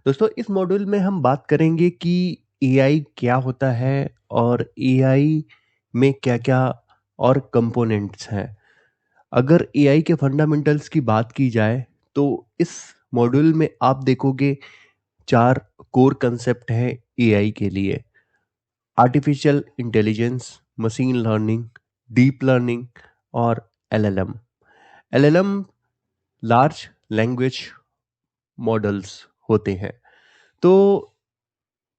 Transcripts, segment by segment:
दोस्तों इस मॉड्यूल में हम बात करेंगे कि एआई क्या होता है और एआई में क्या-क्या और कंपोनेंट्स हैं। अगर एआई के फंडामेंटल्स की बात की जाए तो इस मॉड्यूल में आप देखोगे 4 कोर कंसेप्ट हैं एआई के लिए। Artificial intelligence, machine learning, deep learning और LLM. LLM large language models होते हैं। तो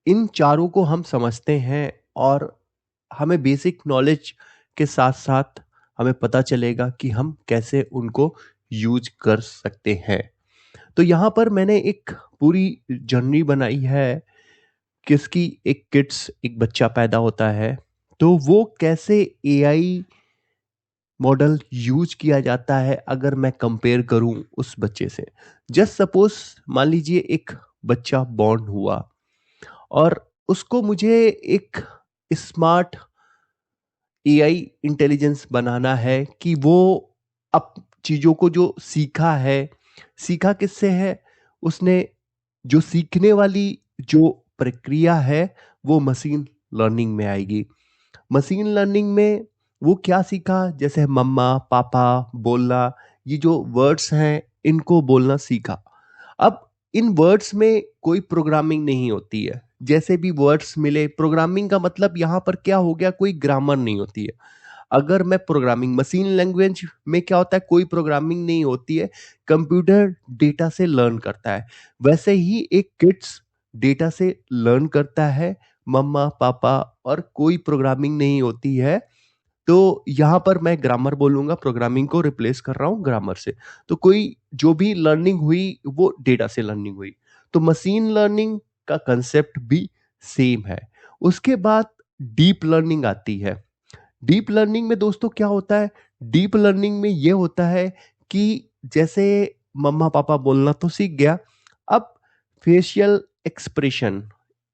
इन चारों को हम समझते हैं और हमें बेसिक नॉलेज के साथ साथ हमें पता चलेगा कि हम कैसे उनको यूज कर सकते हैं। तो यहाँ पर मैंने एक पूरी जर्नी बनाई है किसकी। एक बच्चा पैदा होता है तो वो कैसे एआई मॉडल यूज किया जाता है अगर मैं कंपेयर करूं उस बच्चे से। जस्ट सपोज मान लीजिए एक बच्चा बॉर्न हुआ और उसको मुझे एक स्मार्ट एआई इंटेलिजेंस बनाना है कि वो अप चीज़ों को जो सीखा किससे है? उसने जो सीखने वाली जो प्रक्रिया है वो मशीन लर्निंग में आएगी। मशीन लर्निंग में वो क्या सीखा? जैसे मम्मा, पापा बोलना, ये जो वर्ड्स हैं इनको बोलना सीखा। अब इन वर्ड्स में कोई प्रोग्रामिंग नहीं होती है। जैसे भी वर्ड्स मिले, प्रोग्रामिंग का मतलब यहाँ पर क्या हो गया, कोई ग्रामर नहीं होती है। अगर मैं प्रोग्रामिंग मशीन लैंग्वेज में क्या होता है, कोई प्रोग्रामिंग नहीं होती है, कंप्यूटर डेटा से लर्न करता है। वैसे ही एक किड्स डेटा से लर्न करता है, मम्मा पापा, और कोई प्रोग्रामिंग नहीं होती है। तो यहाँ पर मैं ग्रामर बोलूँगा, प्रोग्रामिंग को रिप्लेस कर रहा हूँ ग्रामर से। तो कोई जो भी लर्निंग हुई वो डेटा से लर्निंग हुई। तो मशीन लर्निंग का कंसेप्ट भी सेम है। उसके बाद डीप लर्निंग आती है। डीप लर्निंग में दोस्तों क्या होता है? डीप लर्निंग में ये होता है कि जैसे मम्मा पापा बोलना तो सीख गया, अब फेशियल एक्सप्रेशन,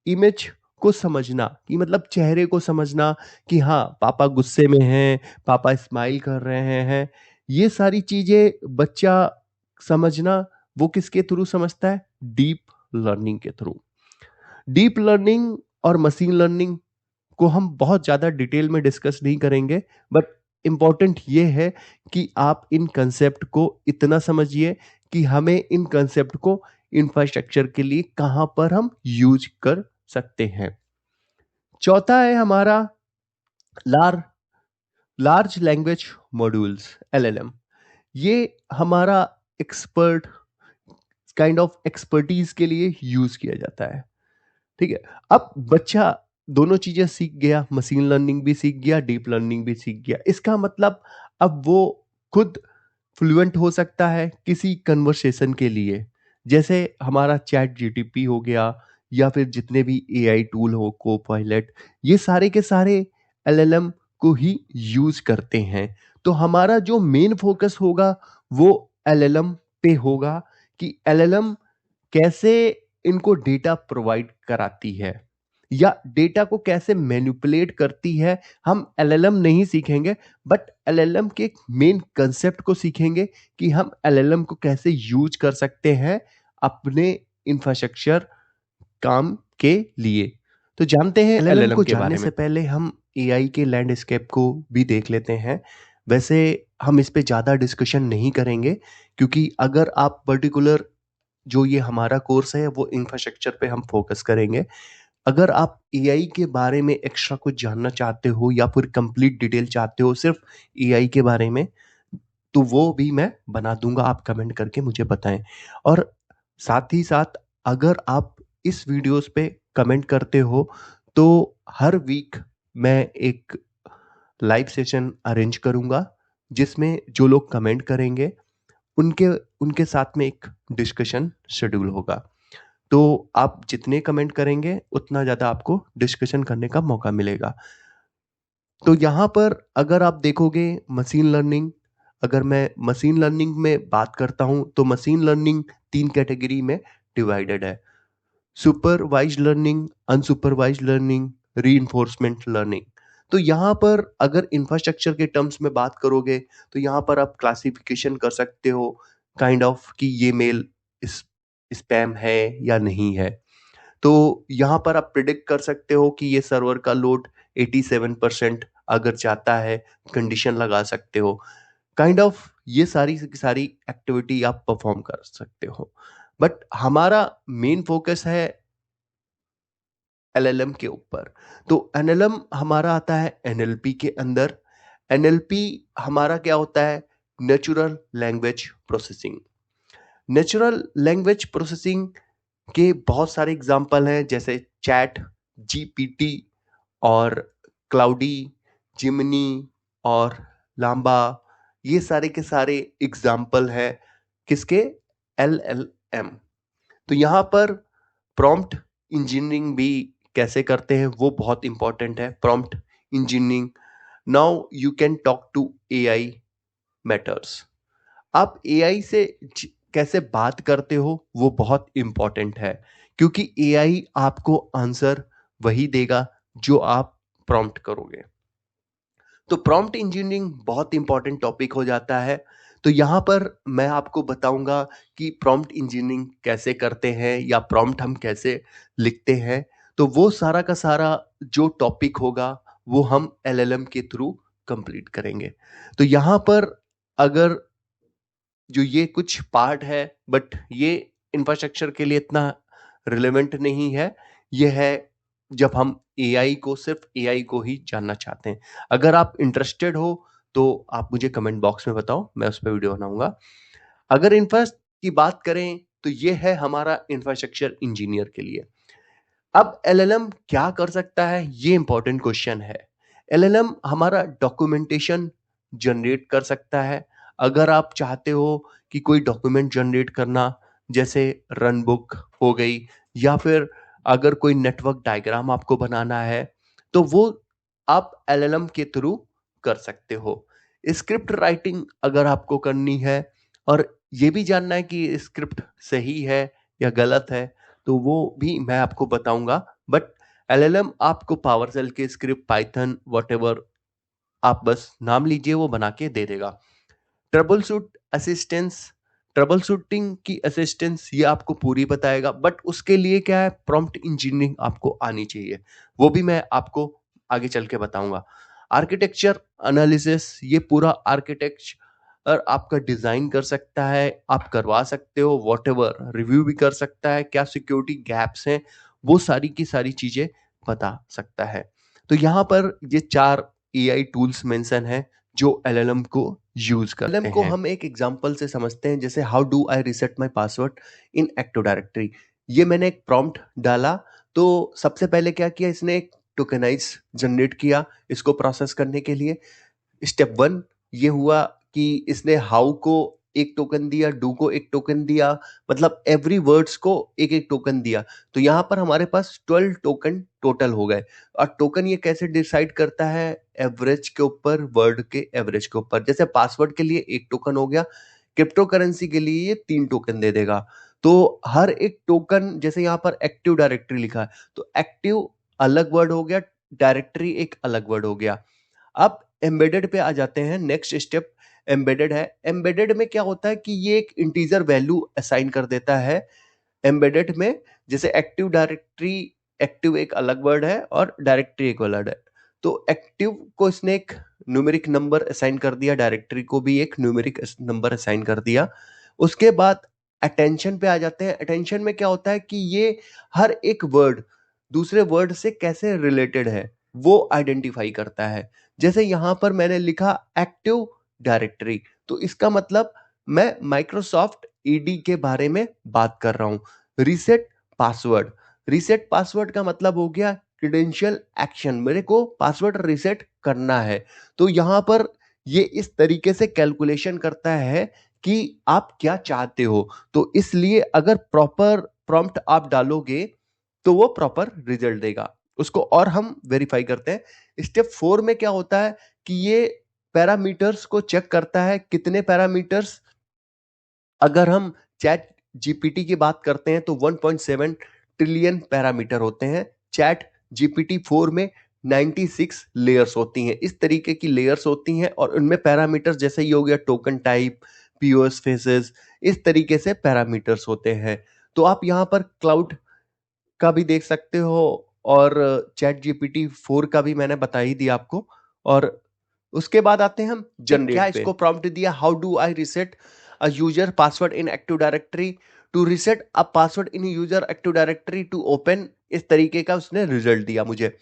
इमेज को समझना, कि मतलब चेहरे को समझना कि हाँ पापा गुस्से में हैं, पापा स्माइल कर रहे हैं, ये सारी चीजें बच्चा समझना, वो किसके थ्रू समझता है? डीप लर्निंग के थ्रू। डीप लर्निंग और मशीन लर्निंग को हम बहुत ज़्यादा डिटेल में डिस्कस नहीं करेंगे, बट इम्पॉर्टेंट ये है कि आप इन कंसेप्ट को इतना समझिए कि हमें इन कंसेप्ट को इंफ्रास्ट्रक्चर के लिए कहाँ पर हम यूज कर सकते हैं। चौथा है हमारा लार लार्ज लैंग्वेज मॉड्यूल्स, एलएलएम। ये हमारा एक्सपर्ट काइंड ऑफ एक्सपर्टीज के लिए यूज किया जाता है। ठीक है। अब बच्चा दोनों चीजें सीख गया, मशीन लर्निंग भी सीख गया, डीप लर्निंग भी सीख गया। इसका मतलब अब वो खुद फ्लुएंट हो सकता है किसी कन्वर्सेशन के लिए। जैसे हमारा चैट जीटीपी हो गया या फिर जितने भी एआई टूल हो, कोपायलट, ये सारे के सारे एलएलएम को ही यूज करते हैं। तो हमारा जो मेन फोकस होगा वो एलएलएम पे होगा कि एलएलएम कैसे इनको डेटा प्रोवाइड कराती है या डेटा को कैसे मैनिपुलेट करती है। हम एलएलएम नहीं सीखेंगे, बट एलएलएम के मेन कंसेप्ट को सीखेंगे कि हम एलएलएम को कैसे यूज कर सकते हैं अपने इंफ्रास्ट्रक्चर काम के लिए। तो जानते हैं एलएलएम को के जानने बारे में। से पहले हम एआई के लैंडस्केप को भी देख लेते हैं। वैसे हम इस पे ज़्यादा डिस्कशन नहीं करेंगे क्योंकि अगर आप पर्टिकुलर जो ये हमारा कोर्स है वो इंफ्रास्ट्रक्चर पे हम फोकस करेंगे। अगर आप एआई के बारे में एक्स्ट्रा कुछ जानना चाहते हो या फिर कंप्लीट डिटेल चाहते हो सिर्फ एआई के बारे में, तो वो भी मैं बना दूंगा, आप कमेंट करके मुझे बताएं। और साथ ही साथ अगर आप इस वीडियोस पे कमेंट करते हो तो हर वीक मैं एक लाइव सेशन अरेंज करूंगा जिसमें जो लोग कमेंट करेंगे उनके उनके साथ में एक डिस्कशन शेड्यूल होगा। तो आप जितने कमेंट करेंगे उतना ज़्यादा आपको डिस्कशन करने का मौका मिलेगा। तो यहाँ पर अगर आप देखोगे मशीन लर्निंग, अगर मैं मशीन लर्निंग में बात करता हूँ तो मशीन लर्निंग 3 कैटेगरी में डिवाइडेड है। Supervised learning, unsupervised learning, reinforcement learning. तो यहाँ पर अगर इंफ्रास्ट्रक्चर के टर्म्स में बात करोगे तो यहाँ पर आप क्लासिफिकेशन कर सकते हो काइंड ऑफ कि ये मेल इस स्पैम है या नहीं है। तो यहाँ पर आप प्रिडिक्ट कर सकते हो कि ये सर्वर का लोड 87% अगर जाता है, कंडीशन लगा सकते हो। काइंड ऑफ ये सारी की सारी एक्टिविटी आप परफॉर्म कर सकते हो। बट हमारा मेन फोकस है एलएलएम के ऊपर। तो एनएलएम हमारा आता है एनएलपी के अंदर। एनएलपी हमारा क्या होता है? Natural language processing. Natural language processing के बहुत सारे एग्जाम्पल हैं, जैसे चैट जीपीटी और क्लाउडी, जिमनी और लाम्बा। ये सारे के सारे एग्जाम्पल हैं किसके? एलएलएम। तो यहाँ पर प्रॉम्प्ट इंजीनियरिंग भी कैसे करते हैं वो बहुत इंपॉर्टेंट है। Prompt engineering, now you can talk to AI matters. आप एआई से कैसे बात करते हो वो बहुत इंपॉर्टेंट है, क्योंकि एआई आपको आंसर वही देगा जो आप प्रॉम्प्ट करोगे। तो प्रॉम्प्ट इंजीनियरिंग बहुत इंपॉर्टेंट टॉपिक हो जाता है। तो यहाँ पर मैं आपको बताऊंगा कि प्रॉम्प्ट इंजीनियरिंग कैसे करते हैं या प्रॉम्प्ट हम कैसे लिखते हैं। तो वो सारा का सारा जो टॉपिक होगा वो हम एलएलएम के थ्रू कंप्लीट करेंगे। तो यहाँ पर अगर जो ये कुछ पार्ट है, बट ये इंफ्रास्ट्रक्चर के लिए इतना रिलेवेंट नहीं है। ये है जब हम एआई को, सिर्फ एआई को ही जानना चाहते हैं। अगर आप इंटरेस्टेड हो तो आप मुझे कमेंट बॉक्स में बताओ, मैं उस पर वीडियो बनाऊंगा। अगर इंफ्रा की बात करें तो ये है हमारा इंफ्रास्ट्रक्चर इंजीनियर के लिए। अब एलएलएम क्या कर सकता है, ये इंपॉर्टेंट क्वेश्चन है। एलएलएम हमारा डॉक्यूमेंटेशन जनरेट कर सकता है। अगर आप चाहते हो कि कोई डॉक्यूमेंट जनरेट करना, जैसे रन बुक हो गई, या फिर अगर कोई नेटवर्क डायग्राम आपको बनाना है, तो वो आप एलएलएम के थ्रू कर सकते हो। स्क्रिप्ट राइटिंग अगर आपको करनी है और ये भी जानना है कि स्क्रिप्ट सही है या गलत है, तो वो भी मैं आपको बताऊंगा। बट एलएलएम आपको पावरशेल के स्क्रिप्ट, पाइथन, व्हाटएवर आप बस नाम लीजिए, वो बना के दे देगा। Trouble shoot assistance, trouble shooting की असिस्टेंस ये आपको पूरी बताएगा। बट उसके लिए क्या है, प्रॉम्प्ट इंजीनियरिंग आपको आनी चाहिए, वो भी मैं आपको आगे चल के बताऊंगा। आर्किटेक्चर एनालिसिस, ये पूरा आर्किटेक्चर आपका डिजाइन कर सकता है, आप करवा सकते हो, व्हाटएवर रिव्यू भी कर सकता है, क्या सिक्योरिटी गैप्स हैं वो सारी की सारी चीजें बता सकता है। तो यहाँ पर ये 4 एआई टूल्स मेंशन है जो एलएलएम को यूज करते हैं। एलएलएम को हम एक एग्जांपल से समझते हैं, जैसे how do I reset my password in active directory. ये मैंने एक प्रॉम्प्ट डाला, तो सबसे पहले क्या किया, इसने एक टोकेनाइज जनरेट किया इसको प्रोसेस करने के लिए। स्टेप 1 ये हुआ कि इसने हाउ को एक टोकन दिया, डू को एक टोकन दिया, मतलब एवरी वर्ड्स को एक एक टोकन दिया। तो यहाँ पर हमारे पास 12 टोकन टोटल हो गए। और टोकन ये कैसे डिसाइड करता है? एवरेज के ऊपर, वर्ड के एवरेज के ऊपर। जैसे पासवर्ड के लिए एक टोकन हो गया, क्रिप्टो करेंसी के लिए ये 3 टोकन दे देगा। तो हर एक टोकन, जैसे यहाँ पर एक्टिव डायरेक्टरी लिखा है, तो एक्टिव अलग वर्ड हो गया, डायरेक्टरी एक अलग वर्ड हो गया। अब एम्बेडेड पे आ जाते हैं। नेक्स्ट स्टेप एम्बेडेड है। एम्बेडेड में क्या होता है कि ये एक इंटीजर वैल्यू असाइन कर देता है एम्बेडेड में। जैसे एक्टिव डायरेक्टरी, एक्टिव एक अलग वर्ड है और डायरेक्टरी एक वर्ड है। तो एक्टिव को इसने एक न्यूमेरिक नंबर असाइन कर दिया, डायरेक्टरी को भी एक न्यूमेरिक नंबर असाइन कर दिया। उसके बाद अटेंशन पे आ जाते हैं। अटेंशन में क्या होता है कि ये हर एक वर्ड दूसरे वर्ड से कैसे रिलेटेड है वो आइडेंटिफाई करता है। जैसे यहां पर मैंने लिखा एक्टिव डायरेक्टरी, तो इसका मतलब मैं माइक्रोसॉफ्ट ईडी के बारे में बात कर रहा हूं। रीसेट पासवर्ड, रीसेट पासवर्ड का मतलब हो गया क्रेडेंशियल एक्शन, मेरे को पासवर्ड रीसेट करना है। तो यहां पर ये इस तरीके से कैलकुलेशन करता है कि आप क्या चाहते हो। तो इसलिए अगर प्रॉपर प्रॉम्प्ट आप डालोगे तो वो प्रॉपर रिजल्ट देगा। उसको और हम वेरीफाई करते हैं। स्टेप 4 में क्या होता है कि ये पैरामीटर्स को चेक करता है। कितने पैरामीटर्स? अगर हम चैट जीपीटी की बात करते हैं तो 1.7 ट्रिलियन पैरामीटर होते हैं। चैट जीपीटी 4 में 96 लेयर्स होती हैं। इस तरीके की लेयर्स होती हैं और उनमें पैरामीटर्स जैसे ही हो गया टोकन टाइप, पीओएस फेसेस, इस तरीके से पैरामीटर्स होते हैं। तो आप यहाँ पर क्लाउड का भी देख सकते हो और चैट जीपीटी 4 का भी मैंने बता ही दिया आपको। और उसके बाद आते हैं हम जनरेट क्या पे। इसको प्रॉम्प्ट दिया, how do I reset a user password in active directory to reset a password in user active directory to open, इस तरीके का उसने रिजल्ट दिया मुझे।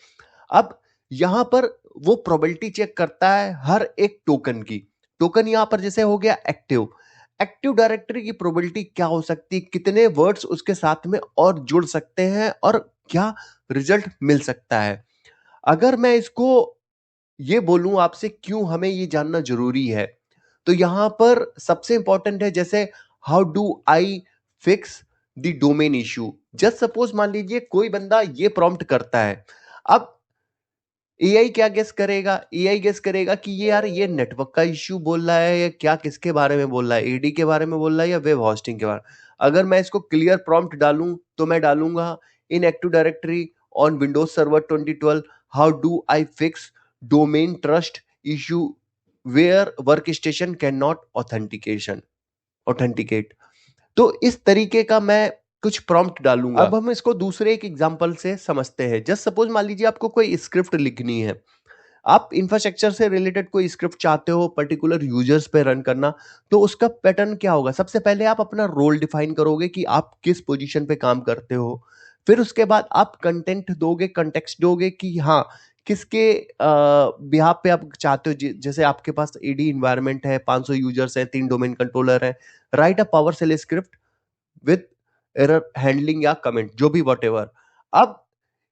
अब यहां पर वो प्रोबेबिलिटी चेक करता है हर एक टोकन की। टोकन यहां पर जैसे हो गया एक्टिव, एक्टिव डायरेक्टरी की प्रोबेबिलिटी क्या हो सकती है, कितने वर्ड्स उसके साथ में और जुड़ सकते हैं और क्या रिजल्ट मिल सकता है। अगर मैं इसको ये बोलूं आपसे क्यों हमें ये जानना जरूरी है, तो यहां पर सबसे इंपॉर्टेंट है जैसे how do I fix the domain issue. Just suppose मान लीजिए कोई बंदा ये प्रॉम्प्ट करता है, अब एआई क्या गेस करेगा, एआई गेस करेगा कि ये यार ये नेटवर्क का इश्यू बोल रहा है या क्या, किसके बारे में बोल रहा है, एडी के बारे में बोल रहा है या वेब होस्टिंग के बारे में। अगर मैं इसको क्लियर प्रॉम्प्ट डालूं तो मैं डालूंगा in active directory on Windows server 2012 how do I fix domain trust issue where work station can not authenticate. तो इस तरीके का मैं कुछ प्रॉम्प्ट डालूंगा। अब हम इसको दूसरे एक एग्जांपल से समझते हैं। जस्ट सपोज मान लीजिए आपको कोई स्क्रिप्ट लिखनी है, आप इंफ्रास्ट्रक्चर से रिलेटेड कोई स्क्रिप्ट चाहते हो पर्टिकुलर यूजर्स पे रन करना, तो उसका पैटर्न क्या होगा। सबसे पहले आप अपना रोल डिफाइन करोगे कि आप किस पोजीशन पे काम करते हो। फिर उसके बाद आप कंटेंट दोगे, कंटेक्स्ट दोगे कि हाँ किसके बिहाफ पे आप चाहते हो। जैसे आपके पास एडी इन्वायरमेंट है, 500 यूजर्स हैं, 3 डोमेन कंट्रोलर हैं, write a PowerShell script with error handling या कमेंट, जो भी वॉट एवर। अब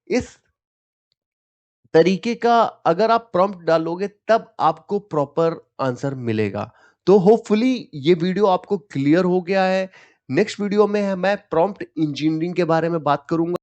इस तरीके का अगर आप प्रॉम्प्ट डालोगे तब आपको प्रॉपर आंसर मिलेगा। तो होपफुली ये वीडियो आपको क्लियर हो गया है। नेक्स्ट वीडियो में मैं प्रॉम्प्ट इंजीनियरिंग के बारे में बात करूंगा।